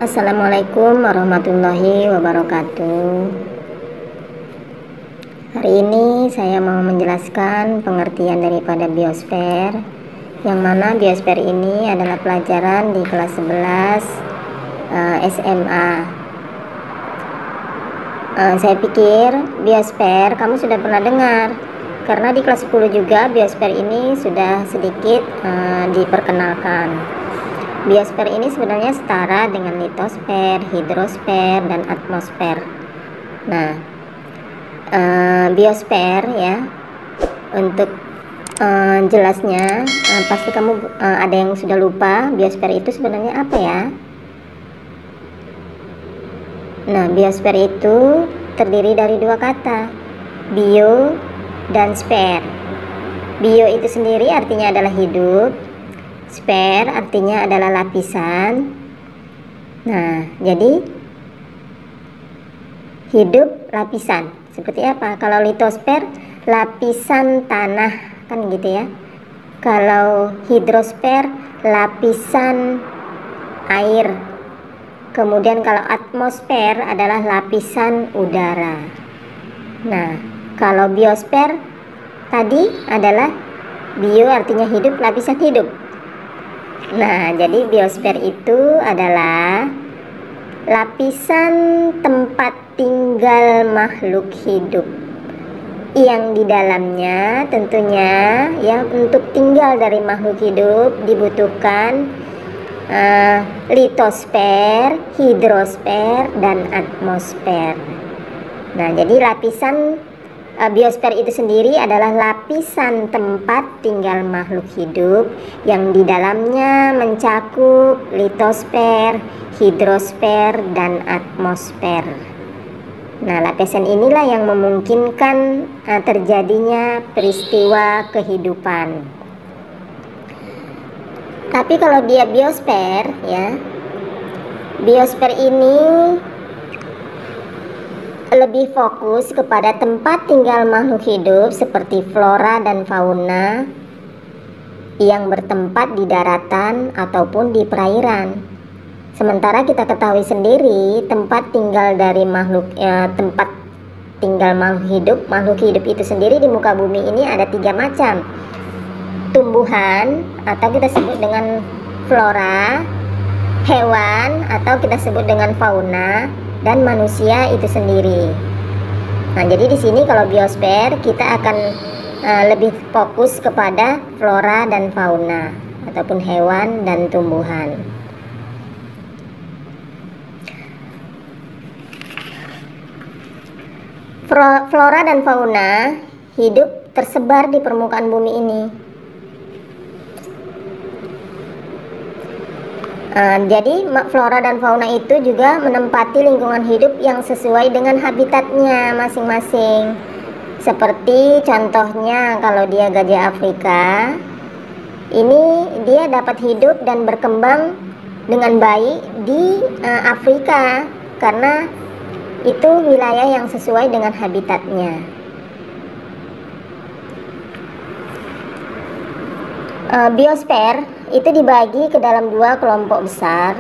Assalamualaikum warahmatullahi wabarakatuh. Hari ini saya mau menjelaskan pengertian daripada biosfer, yang mana biosfer ini adalah pelajaran di kelas 11 SMA. Saya pikir biosfer kamu sudah pernah dengar, karena di kelas 10 juga biosfer ini sudah sedikit diperkenalkan. Biosfer ini sebenarnya setara dengan litosfer, hidrosfer, dan atmosfer. Nah, biosfer ya, untuk jelasnya pasti kamu ada yang sudah lupa biosfer itu sebenarnya apa ya. Nah, biosfer itu terdiri dari dua kata, bio dan sfer. Bio itu sendiri artinya adalah hidup, sfer artinya adalah lapisan. Nah, jadi hidup lapisan. Seperti apa? Kalau litosfer lapisan tanah, kan gitu ya. Kalau hidrosfer lapisan air. Kemudian kalau atmosfer adalah lapisan udara. Nah, kalau biosfer tadi adalah bio artinya hidup, lapisan hidup. Nah, jadi biosfer itu adalah lapisan tempat tinggal makhluk hidup yang di dalamnya tentunya ya, untuk tinggal dari makhluk hidup dibutuhkan litosfer, hidrosfer, dan atmosfer. Nah, jadi lapisan biosfer itu sendiri adalah lapisan tempat tinggal makhluk hidup yang di dalamnya mencakup litosfer, hidrosfer, dan atmosfer. Nah, lapisan inilah yang memungkinkan terjadinya peristiwa kehidupan. Tapi kalau dia biosfer ya, biosfer ini lebih fokus kepada tempat tinggal makhluk hidup seperti flora dan fauna yang bertempat di daratan ataupun di perairan. Sementara kita ketahui sendiri tempat tinggal dari tempat tinggal makhluk hidup itu sendiri di muka bumi ini ada 3 macam. Tumbuhan atau kita sebut dengan flora, hewan atau kita sebut dengan fauna, dan manusia itu sendiri. Nah, jadi di sini kalau biosfer kita akan lebih fokus kepada flora dan fauna ataupun hewan dan tumbuhan. Flora dan fauna hidup tersebar di permukaan bumi ini. Jadi flora dan fauna itu juga menempati lingkungan hidup yang sesuai dengan habitatnya masing-masing. Seperti contohnya kalau dia gajah Afrika, ini dia dapat hidup dan berkembang dengan baik di Afrika karena itu wilayah yang sesuai dengan habitatnya. Biosfer itu dibagi ke dalam 2 kelompok besar,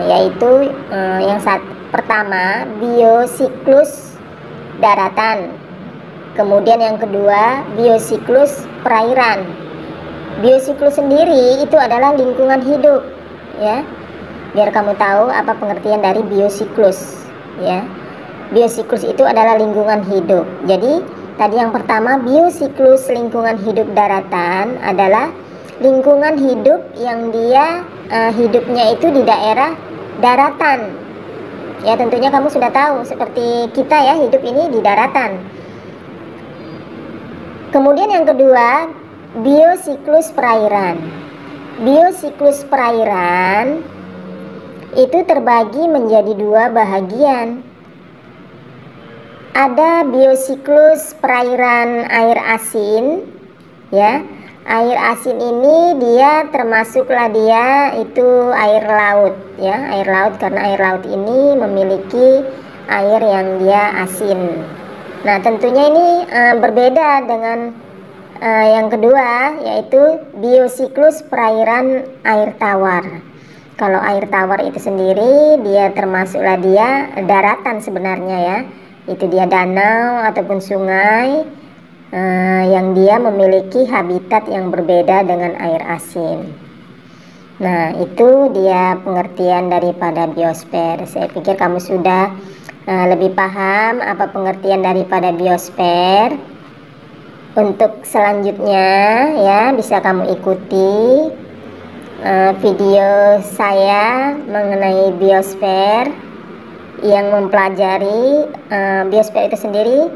yaitu yang pertama biosiklus daratan, kemudian yang kedua biosiklus perairan. Biosiklus sendiri itu adalah lingkungan hidup ya, biar kamu tahu apa pengertian dari biosiklus ya. Biosiklus itu adalah lingkungan hidup. Jadi tadi yang pertama biosiklus lingkungan hidup daratan adalah lingkungan hidup yang dia hidupnya itu di daerah daratan. Ya, tentunya kamu sudah tahu seperti kita ya, hidup ini di daratan. Kemudian yang kedua, biosiklus perairan. Biosiklus perairan itu terbagi menjadi 2 bahagian. Ada biosiklus perairan air asin ya. Air asin ini dia termasuklah dia itu air laut ya, air laut, karena air laut ini memiliki air yang dia asin. Nah, tentunya ini berbeda dengan yang kedua, yaitu biosiklus perairan air tawar. Kalau air tawar itu sendiri dia termasuklah dia daratan sebenarnya ya. Itu dia danau ataupun sungai yang dia memiliki habitat yang berbeda dengan air asin. Nah, itu dia pengertian daripada biosfer. Saya pikir kamu sudah lebih paham apa pengertian daripada biosfer. Untuk selanjutnya ya bisa kamu ikuti video saya mengenai biosfer yang mempelajari biosfer itu sendiri,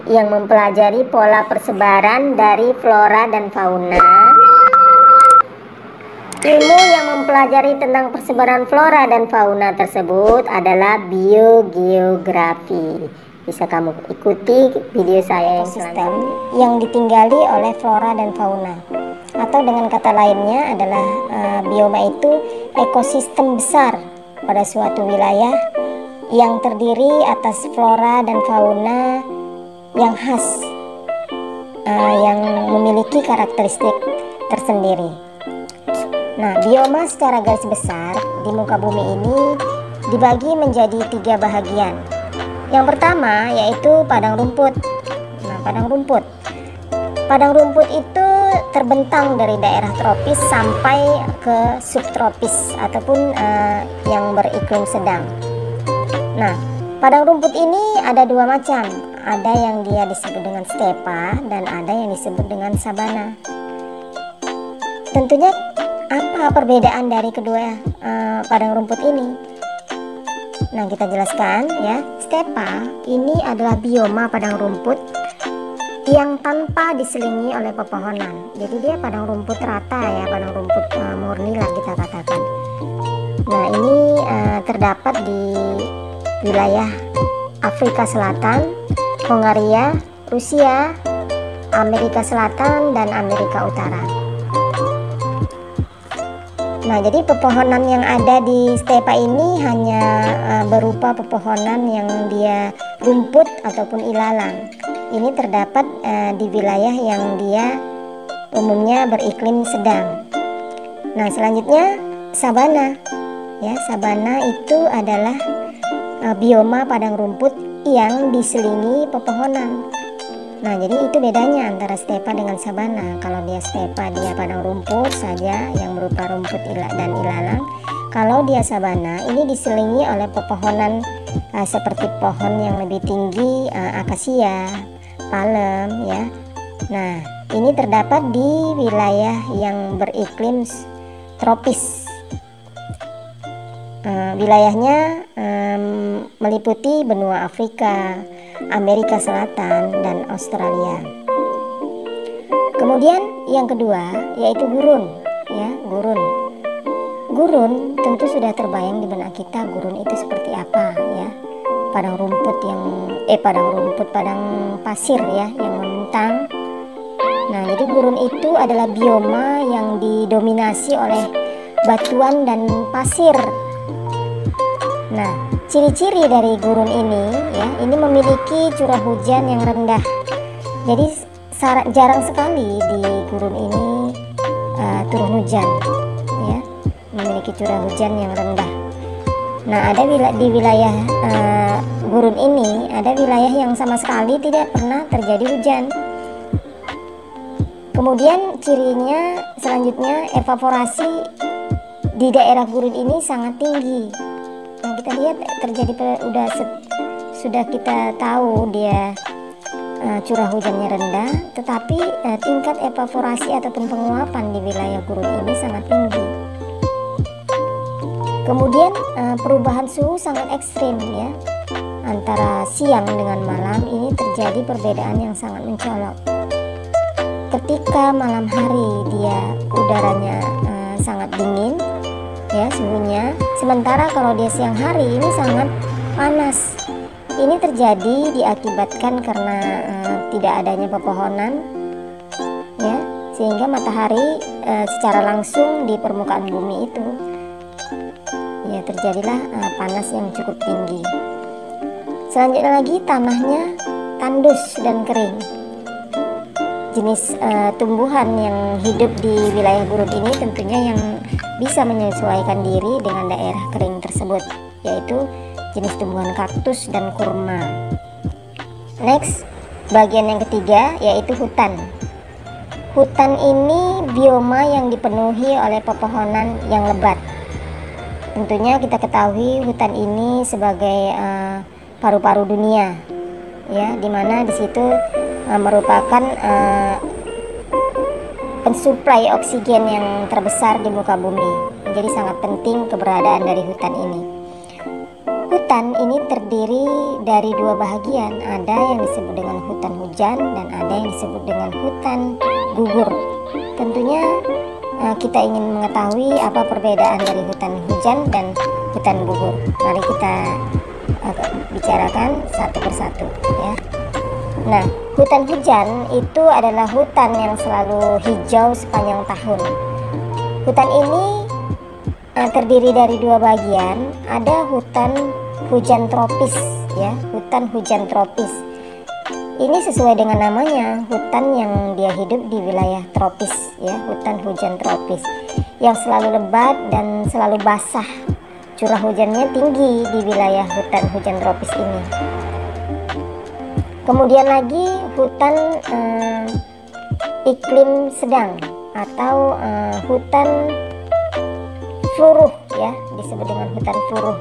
yang mempelajari pola persebaran dari flora dan fauna. Ilmu yang mempelajari tentang persebaran flora dan fauna tersebut adalah biogeografi. Bisa kamu ikuti video saya yang selanjutnya, yang ditinggali oleh flora dan fauna. Atau dengan kata lainnya adalah bioma itu ekosistem besar pada suatu wilayah yang terdiri atas flora dan fauna yang khas, yang memiliki karakteristik tersendiri. Nah, bioma secara garis besar di muka bumi ini dibagi menjadi 3 bahagian. Yang pertama yaitu padang rumput. Nah, padang rumput itu terbentang dari daerah tropis sampai ke subtropis ataupun yang beriklim sedang. Nah, padang rumput ini ada 2 macam. Ada yang dia disebut dengan stepa dan ada yang disebut dengan sabana. Tentunya apa perbedaan dari kedua padang rumput ini? Nah, kita jelaskan ya. Stepa ini adalah bioma padang rumput yang tanpa diselingi oleh pepohonan. Jadi dia padang rumput rata ya, padang rumput murni lah kita katakan. Nah, ini terdapat di wilayah Afrika Selatan, Hongaria, Rusia, Amerika Selatan, dan Amerika Utara. Nah, jadi pepohonan yang ada di stepa ini hanya berupa pepohonan yang dia rumput ataupun ilalang. Ini terdapat di wilayah yang dia umumnya beriklim sedang. Nah, selanjutnya sabana. Ya, sabana itu adalah bioma padang rumput yang diselingi pepohonan. Nah, jadi itu bedanya antara stepa dengan sabana. Kalau dia stepa dia padang rumput saja yang berupa rumput dan ilalang. Kalau dia sabana ini diselingi oleh pepohonan seperti pohon yang lebih tinggi, akasia, palem ya. Nah, ini terdapat di wilayah yang beriklim tropis. Wilayahnya meliputi benua Afrika, Amerika Selatan, dan Australia. Kemudian yang kedua yaitu gurun ya, gurun tentu sudah terbayang di benak kita gurun itu seperti apa ya. Padang pasir ya yang membentang. Nah, jadi gurun itu adalah bioma yang didominasi oleh batuan dan pasir. Nah, ciri-ciri dari gurun ini ya, ini memiliki curah hujan yang rendah. Jadi jarang sekali di gurun ini turun hujan ya, memiliki curah hujan yang rendah. Nah, ada di wilayah gurun ini ada wilayah yang sama sekali tidak pernah terjadi hujan. Kemudian cirinya selanjutnya evaporasi di daerah gurun ini sangat tinggi. Nah, kita lihat terjadi sudah kita tahu dia curah hujannya rendah, tetapi tingkat evaporasi ataupun penguapan di wilayah gurun ini sangat tinggi. Kemudian perubahan suhu sangat ekstrim ya, antara siang dengan malam ini terjadi perbedaan yang sangat mencolok. Ketika malam hari dia udaranya sangat dingin ya suhunya, sementara kalau dia siang hari ini sangat panas. Ini terjadi diakibatkan karena tidak adanya pepohonan ya, sehingga matahari secara langsung di permukaan bumi itu ya terjadilah panas yang cukup tinggi. Selanjutnya lagi tanahnya tandus dan kering. Jenis tumbuhan yang hidup di wilayah gurun ini tentunya yang bisa menyesuaikan diri dengan daerah kering tersebut, yaitu jenis tumbuhan kaktus dan kurma. Next, bagian yang ketiga yaitu hutan. Hutan ini bioma yang dipenuhi oleh pepohonan yang lebat. Tentunya kita ketahui hutan ini sebagai paru-paru dunia, ya, dimana di situ merupakan pensuplai oksigen yang terbesar di muka bumi. Jadi sangat penting keberadaan dari hutan ini. Hutan ini terdiri dari dua bahagian, ada yang disebut dengan hutan hujan dan ada yang disebut dengan hutan gugur. Tentunya kita ingin mengetahui apa perbedaan dari hutan hujan dan hutan gugur. Mari kita bicarakan satu persatu, ya. Nah, hutan hujan itu adalah hutan yang selalu hijau sepanjang tahun. Hutan ini terdiri dari dua bagian, ada hutan hujan tropis, ya, hutan hujan tropis. Ini sesuai dengan namanya, hutan yang dia hidup di wilayah tropis, ya, hutan hujan tropis yang selalu lebat dan selalu basah. Curah hujannya tinggi di wilayah hutan hujan tropis ini. Kemudian lagi hutan iklim sedang atau hutan furuh, ya, disebut dengan hutan furuh.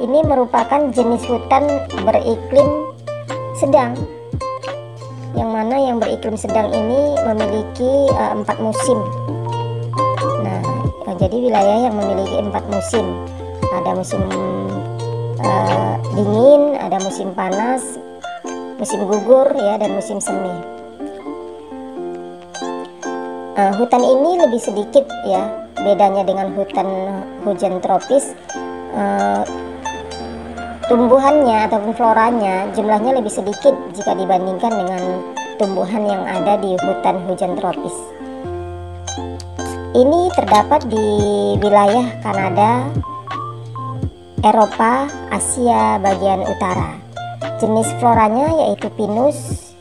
Ini merupakan jenis hutan beriklim sedang, yang mana yang beriklim sedang ini memiliki 4 musim. Nah, jadi wilayah yang memiliki 4 musim, ada musim dingin, ada musim panas, musim gugur, ya, dan musim semi. Hutan ini lebih sedikit, ya, bedanya dengan hutan hujan tropis. Tumbuhannya ataupun floranya jumlahnya lebih sedikit jika dibandingkan dengan tumbuhan yang ada di hutan hujan tropis. Ini terdapat di wilayah Kanada, Eropa, Asia bagian utara. Jenis floranya yaitu pinus,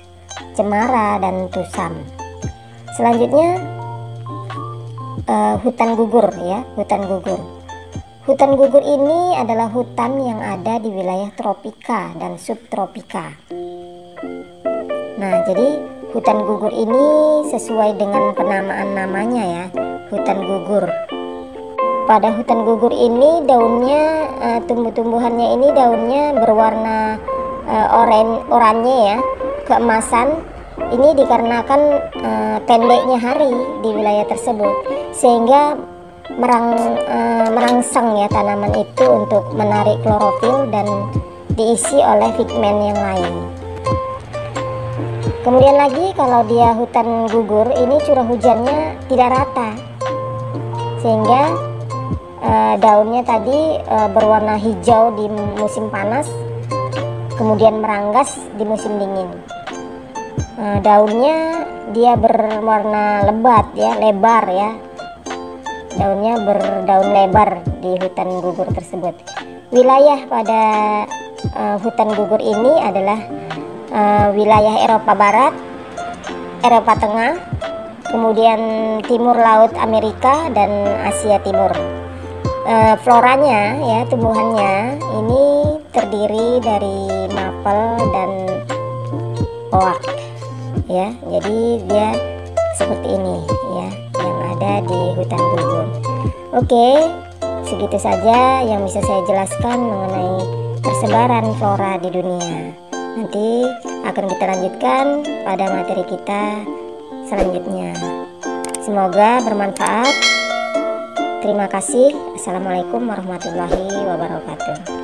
cemara, dan tusam. Selanjutnya hutan gugur, ya, hutan gugur. Hutan gugur ini adalah hutan yang ada di wilayah tropika dan subtropika. Nah, jadi hutan gugur ini sesuai dengan penamaan namanya, ya, hutan gugur. Pada hutan gugur ini daunnya, tumbuh-tumbuhannya ini daunnya berwarna oranye, ya, keemasan. Ini dikarenakan pendeknya hari di wilayah tersebut, sehingga merangsang, ya, tanaman itu untuk menarik klorofil dan diisi oleh pigmen yang lain. Kemudian lagi kalau dia hutan gugur ini curah hujannya tidak rata, sehingga daunnya tadi berwarna hijau di musim panas, kemudian meranggas di musim dingin. Daunnya dia berwarna lebat, ya, lebar, ya. Daunnya berdaun lebar di hutan gugur tersebut. Wilayah pada hutan gugur ini adalah wilayah Eropa Barat, Eropa Tengah, kemudian Timur Laut Amerika, dan Asia Timur. Floranya, ya, tumbuhannya ini terdiri dari mapel dan oak, ya. Jadi dia seperti ini, ya, yang ada di hutan gugur. Oke, segitu saja yang bisa saya jelaskan mengenai persebaran flora di dunia. Nanti akan kita lanjutkan pada materi kita selanjutnya. Semoga bermanfaat. Terima kasih. Assalamualaikum warahmatullahi wabarakatuh.